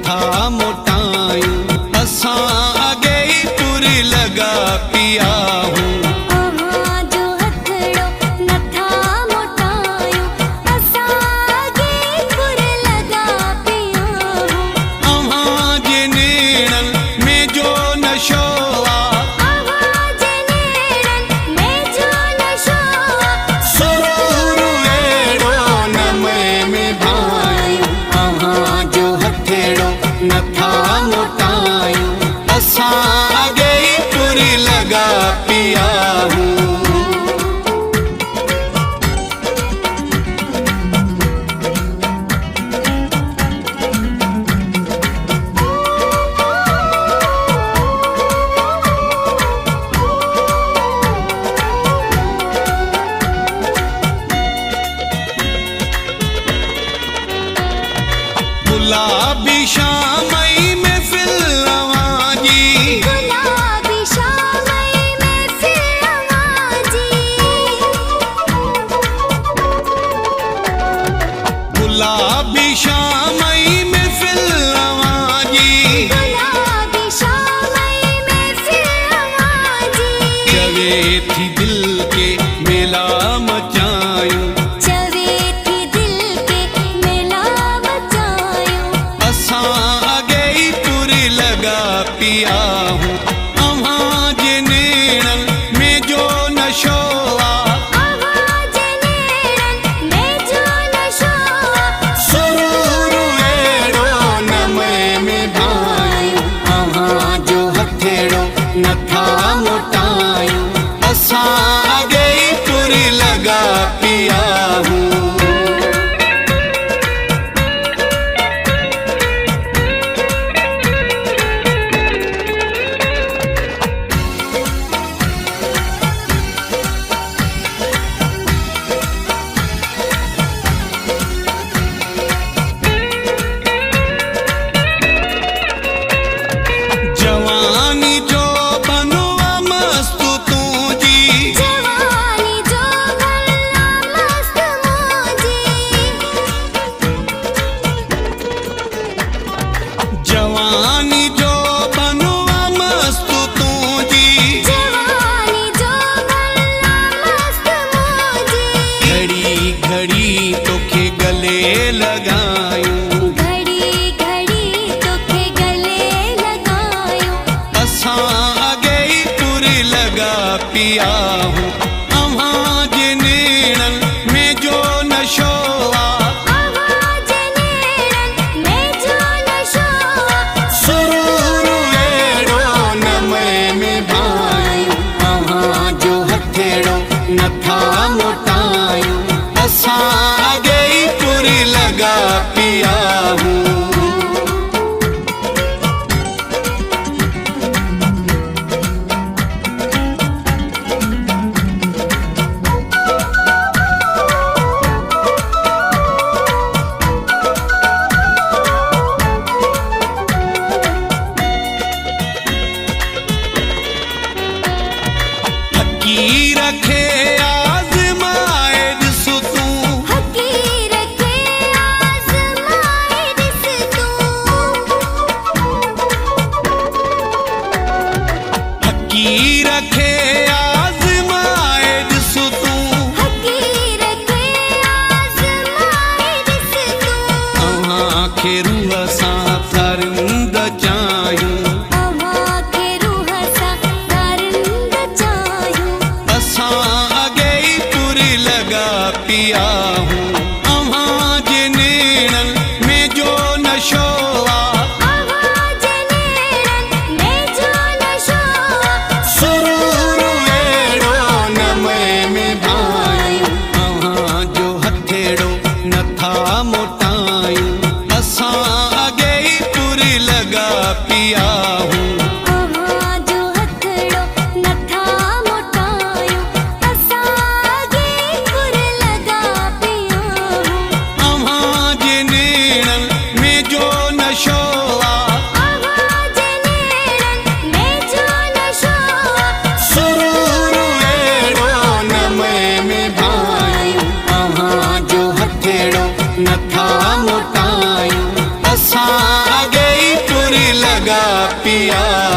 नथा मोटायूं असां अॻे ई तुर लॻा पिया हूं। नथा मोटायूं असां अॻे ई तुर लॻा पिया हूं। गुलाबी शामई महफिल अवांजी, गुलाबी शामई महफिल अवांजी, गुलाबी शामई महफिल अवांजी, गुलाबी शामई महफिल अवांजी। चवे थी दिल के मेला मचायूं, चवे थी दिल के मेला मचायूं असां अॻे ई तुर लॻा पिया हूं। अव्हां जे नेणन में जो नशो आ, अव्हां जे नेणन में जो नशो आ, सुरूर अहिड़ो नमए में भायूं अव्हां जो हथेड़ो नथा मोटायूं असां अॻे ई तुर लॻा पिया हूं। जवानी जो बनवा मस्त तुझी, जवानी जो बनवा मस्त मुंहिंजी, जवानी जो बनवा मस्त तुझी, जवानी जो बनवा मस्त मुंहिंजी। घड़ी घड़ी तोखे गले लगायूं, घड़ी घड़ी तोखे गले लगायूं असां अॻे ई तुर लॻा पिया हूं। अव्हां जे नेणन में जो नशो आ, अव्हां जे नेणन में जो नशो आ, सुरूर अहिड़ो नमए में भायूं अव्हां जो हथेड़ो नथा मोटायूं असां अॻे ई तुर लॻा पिया हूं। हकीर खे आज़माए ॾिस तूं, हकीर खे आज़माए ॾिस तूं, हकीर खे आज़माए ॾिस तूं, हकीर खे आज़माए ॾिस तूं। अव्हां खे रूह सां तरंद चाहियूं अव्हां खे रूह सां तरंद चाहियूं असां अॻे ई तुर लॻा पिया हूं। अव्हां जे नेणन में जो नशो आ, अव्हां जे नेणन में जो नशो आ, सुरूर अहिड़ो नमए में भायूं अव्हां जो हथेड़ो नथा मोटायूं असां अॻे ई तुर लॻा पिया हूं। अव्हां जो हथड़ो नथा मोटायूं असां अॻे तुर लॻा पिया हूं। अव्हां जे नेणन में जो नशो आ, अव्हां जे नेणन में जो नशो आ, सुरूर अहिड़ो नमए में भायूं अव्हां जो हथेड़ो नथा मोटायूं असां अॻे ई पिया